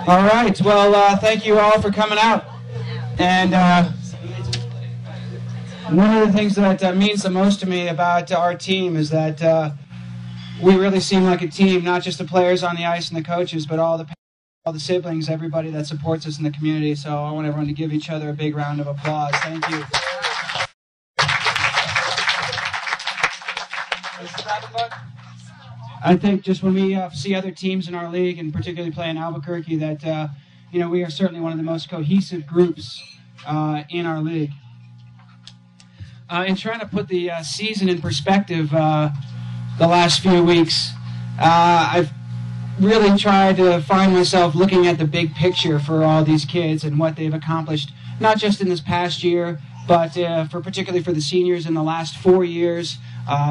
All right. Well, thank you all for coming out. And one of the things that means the most to me about our team is that we really seem like a team, not just the players on the ice and the coaches, but all the siblings, everybody that supports us in the community. So I want everyone to give each other a big round of applause. Thank you. I think just when we see other teams in our league, and particularly play in Albuquerque, that we are certainly one of the most cohesive groups in our league. In trying to put the season in perspective, the last few weeks, I've really tried to find myself looking at the big picture for all these kids and what they've accomplished, not just in this past year, but particularly for the seniors in the last 4 years.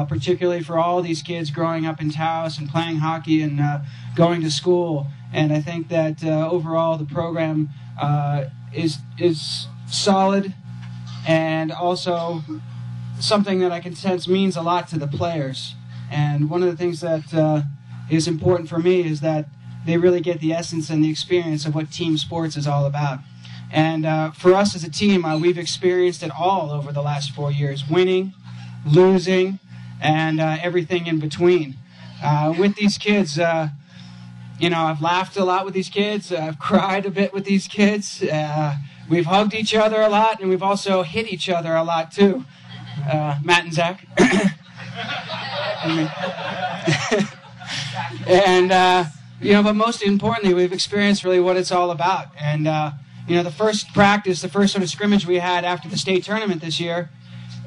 Particularly for all these kids growing up in Taos and playing hockey and going to school. And I think that overall the program is solid, and also something that I can sense means a lot to the players. And one of the things that is important for me is that they really get the essence and the experience of what team sports is all about. And for us as a team, we've experienced it all over the last 4 years, winning, losing, and everything in between. With these kids, I've laughed a lot with these kids. I've cried a bit with these kids. We've hugged each other a lot, and we've also hit each other a lot too. Matt and Zach. But most importantly, we've experienced really what it's all about. And the first practice, the first sort of scrimmage we had after the state tournament this year,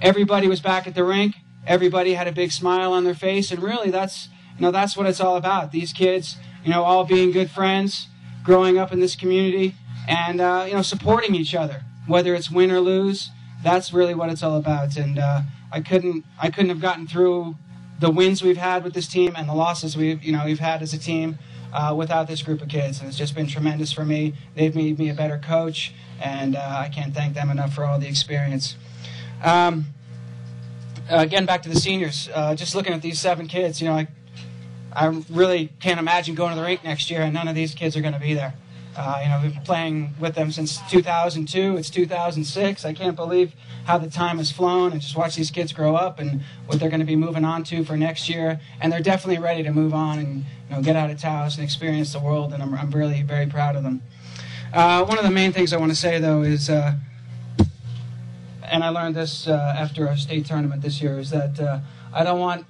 everybody was back at the rink. Everybody had a big smile on their face, and really that's what it's all about. These kids, all being good friends, growing up in this community, and supporting each other, whether it's win or lose. That's really what it's all about. And I couldn't have gotten through the wins we've had with this team and the losses we've had as a team without this group of kids. And it's just been tremendous for me. They've made me a better coach, and I can't thank them enough for all the experience. Again, back to the seniors. Just looking at these 7 kids, I really can't imagine going to the rink next year and none of these kids are going to be there. We've been playing with them since 2002. It's 2006. I can't believe how the time has flown, and just watch these kids grow up and what they're going to be moving on to for next year. And they're definitely ready to move on and get out of Taos and experience the world. And I'm really very proud of them. One of the main things I want to say though is. And I learned this after our state tournament this year, is that I don't want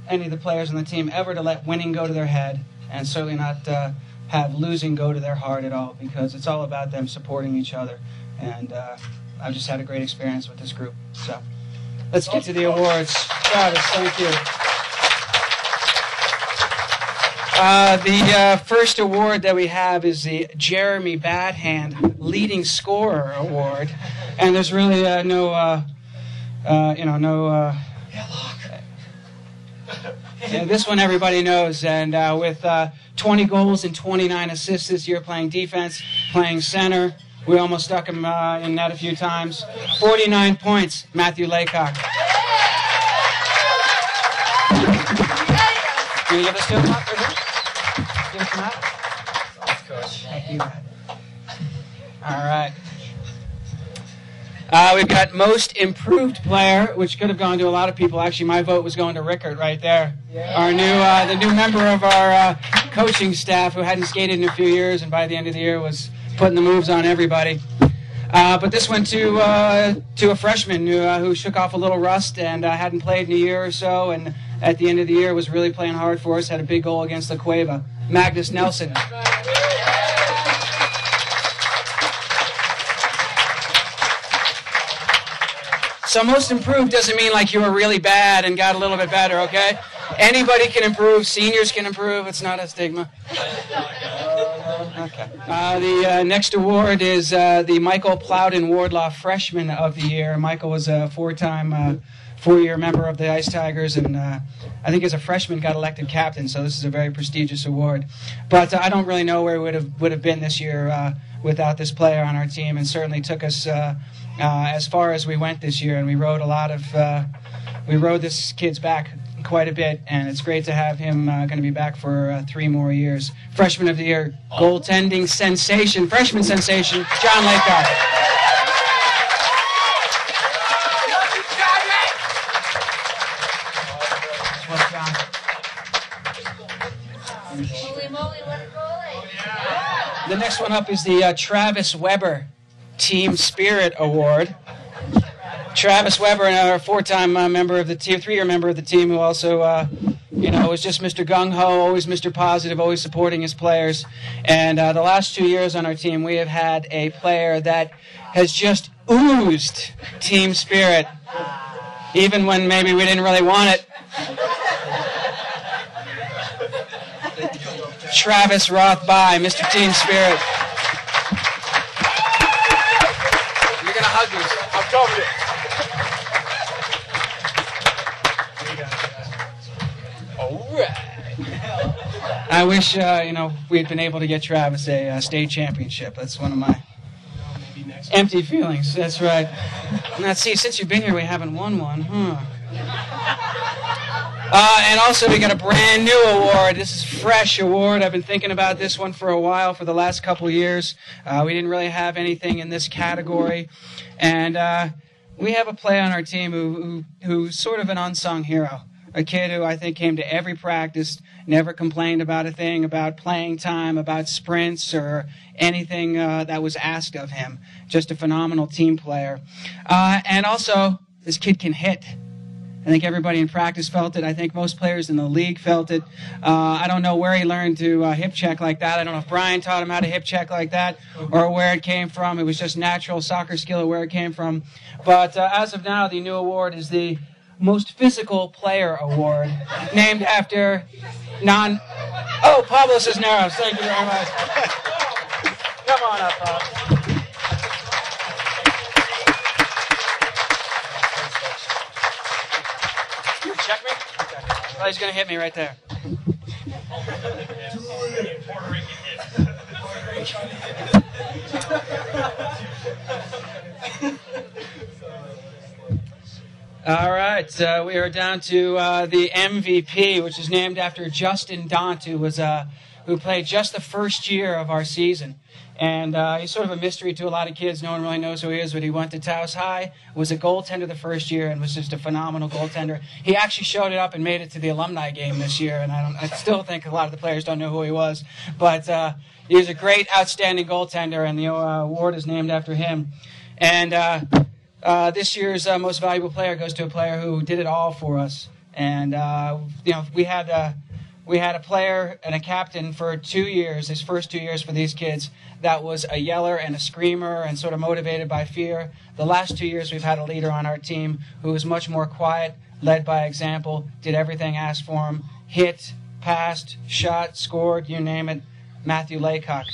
any of the players on the team ever to let winning go to their head, and certainly not have losing go to their heart at all, because it's all about them supporting each other. And I've just had a great experience with this group. So let's get to the awards. Travis, thank you. The first award that we have is the Jeremy Badhand Leading Scorer Award, and there's really this one everybody knows, and with 20 goals and 29 assists this year, playing defense, playing center. We almost stuck him in net a few times. 49 points, Matthew Laycock. Can you give us to him, Matt? Give us to Matt. Thanks, Coach. Thank you, Matt. All right. We've got most improved player, which could have gone to a lot of people. Actually, my vote was going to Rickard right there. Yeah. The new member of our coaching staff who hadn't skated in a few years, and by the end of the year was putting the moves on everybody. But this went to a freshman who shook off a little rust and hadn't played in a year or so, and at the end of the year was really playing hard for us, had a big goal against La Cueva. Magnus Nelson. So most improved doesn't mean like you were really bad and got a little bit better, okay? Anybody can improve. Seniors can improve. It's not a stigma. Okay. The next award is the Michael Plowden Wardlaw Freshman of the Year. Michael was a four-year member of the Ice Tigers, and I think as a freshman got elected captain, so this is a very prestigious award. But I don't really know where we would have been this year without this player on our team, and certainly took us as far as we went this year. And we rode this kid's back quite a bit, and it's great to have him going to be back for 3 more years. Freshman of the Year, goaltending sensation, freshman sensation, John Laycock. The next one up is the Travis Weber Team Spirit Award. Travis Weber, another 4-time member of the team, 3-year member of the team, who also, was just Mr. Gung-Ho, always Mr. Positive, always supporting his players. And the last 2 years on our team, we have had a player that has just oozed team spirit, even when maybe we didn't really want it. Travis Rothby, Mr. Team Spirit. You're going to hug yourself. I'm covered. All right. I wish, we had been able to get Travis a state championship. That's one of my empty feelings. That's right. Now, see, since you've been here, we haven't won one, huh? And also we got a brand new award. This is Fresh Award. I've been thinking about this one for a while, for the last couple years. We didn't really have anything in this category. And we have a player on our team who's sort of an unsung hero. A kid who I think came to every practice, never complained about a thing, about playing time, about sprints, or anything that was asked of him. Just a phenomenal team player. And also, this kid can hit. I think everybody in practice felt it. I think most players in the league felt it. I don't know where he learned to hip check like that. I don't know if Brian taught him how to hip check like that or where it came from. It was just natural soccer skill or where it came from. But as of now, the new award is the Most Physical Player Award, named after Pablo Cisneros. Thank you very much. Come on up, Pablo. Check me? Okay. Oh, he's going to hit me right there. All right, we are down to the MVP, which is named after Justin Dont, who played just the first year of our season. And he's sort of a mystery to a lot of kids. No one really knows who he is, but he went to Taos High, was a goaltender the first year, and was just a phenomenal goaltender. He actually showed it up and made it to the alumni game this year, and I still think a lot of the players don't know who he was. But he was a great, outstanding goaltender, and the award is named after him. And this year's most valuable player goes to a player who did it all for us. And we had a player and a captain for 2 years, his first 2 years for these kids, that was a yeller and a screamer and sort of motivated by fear. The last 2 years we've had a leader on our team who was much more quiet, led by example, did everything asked for him, hit, passed, shot, scored, you name it, Matthew Laycock.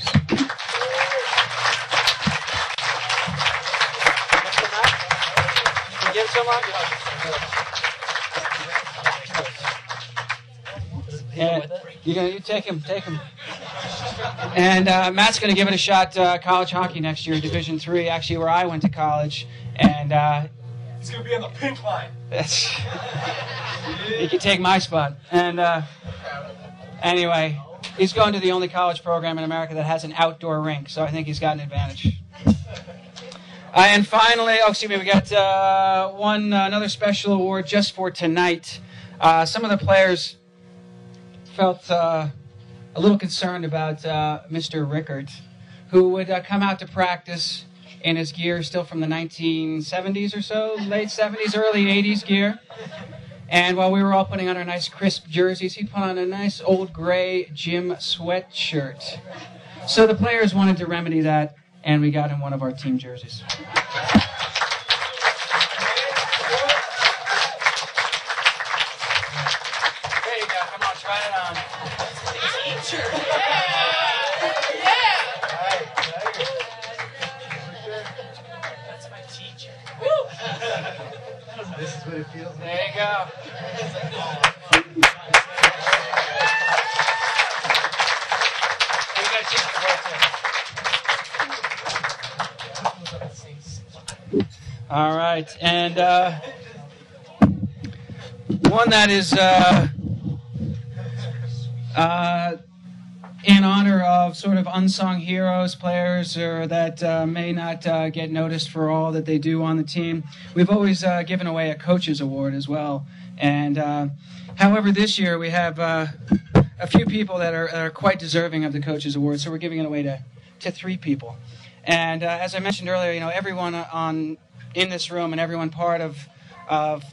Give someone? And you take him. And Matt's going to give it a shot college hockey next year, Division III, actually where I went to college. And he's going to be on the pink line. He can take my spot. And anyway, he's going to the only college program in America that has an outdoor rink, so I think he's got an advantage. And finally, we got another special award just for tonight. Some of the players felt a little concerned about Mr. Rickert, who would come out to practice in his gear still from the 1970s or so, late 70s, early 80s gear. And while we were all putting on our nice crisp jerseys, he'd put on a nice old gray gym sweatshirt. So the players wanted to remedy that, and we got him one of our team jerseys. There you go. Come on, try it on. Teacher. Yeah. That's my teacher. This is what it feels like. There you go. You got a teacher too. All right, and One that is in honor of sort of unsung heroes, players or that may not get noticed for all that they do on the team. We've always given away a coach's award as well. And however, this year we have a few people that are quite deserving of the coach's award, so we're giving it away to 3 people. And as I mentioned earlier, everyone in this room and everyone part of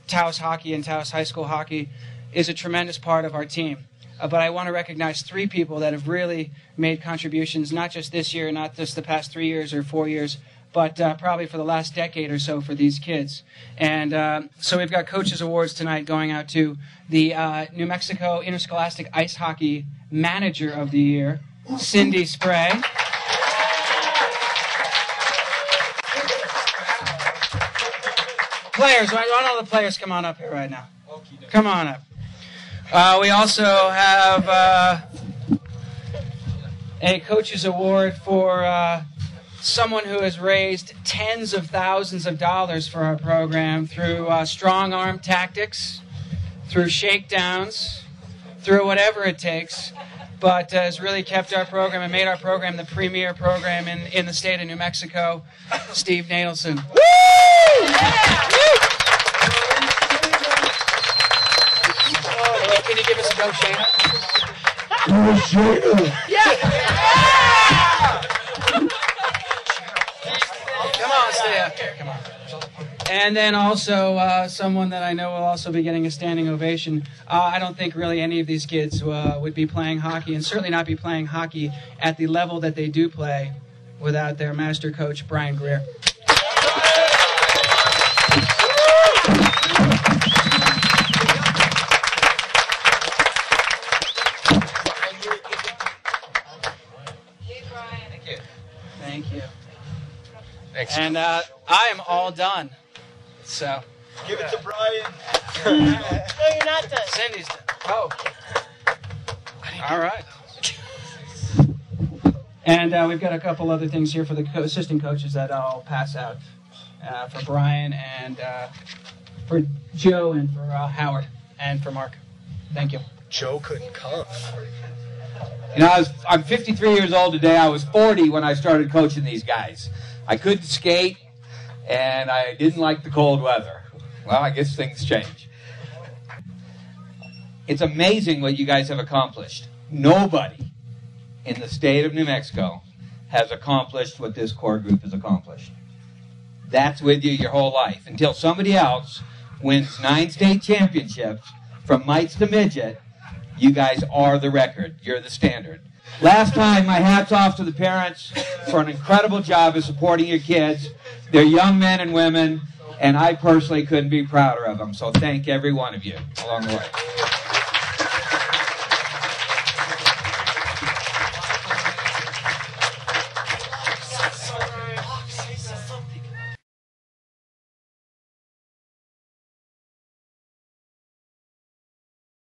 Taos hockey and Taos High School hockey is a tremendous part of our team. But I want to recognize 3 people that have really made contributions, not just this year, not just the past 3 years or 4 years, but probably for the last decade or so for these kids. And so we've got Coaches Awards tonight going out to the New Mexico Interscholastic Ice Hockey Manager of the Year, Cindy Spray. Players, why don't all the players come on up here right now? Come on up. We also have a Coach's Award for someone who has raised tens of thousands of dollars for our program through strong arm tactics, through shakedowns, through whatever it takes, but has really kept our program and made our program the premier program in the state of New Mexico, Steve Nadelson. Woo! Yeah! Can you give us a go, Shayna? Oh, Shayna! Yeah! Come on, stay up here. Come on. And then also someone that I know will also be getting a standing ovation. I don't think really any of these kids would be playing hockey, and certainly not be playing hockey at the level that they do play without their master coach, Brian Greer. Thank you. Thanks. And I am all done. So. Give it to Brian. No, you're not done. Cindy's done. Oh. All right. And we've got a couple other things here for the assistant coaches that I'll pass out for Brian and for Joe and for Howard and for Mark. Thank you. Joe couldn't come. I'm 53 years old today. I was 40 when I started coaching these guys. I couldn't skate, and I didn't like the cold weather. Well, I guess things change. It's amazing what you guys have accomplished. Nobody in the state of New Mexico has accomplished what this core group has accomplished. That's with you your whole life until somebody else wins 9 state championships from mites to midget. You guys are the record. You're the standard. Last time, my hat's off to the parents for an incredible job of supporting your kids. They're young men and women, and I personally couldn't be prouder of them. So thank every one of you along the way.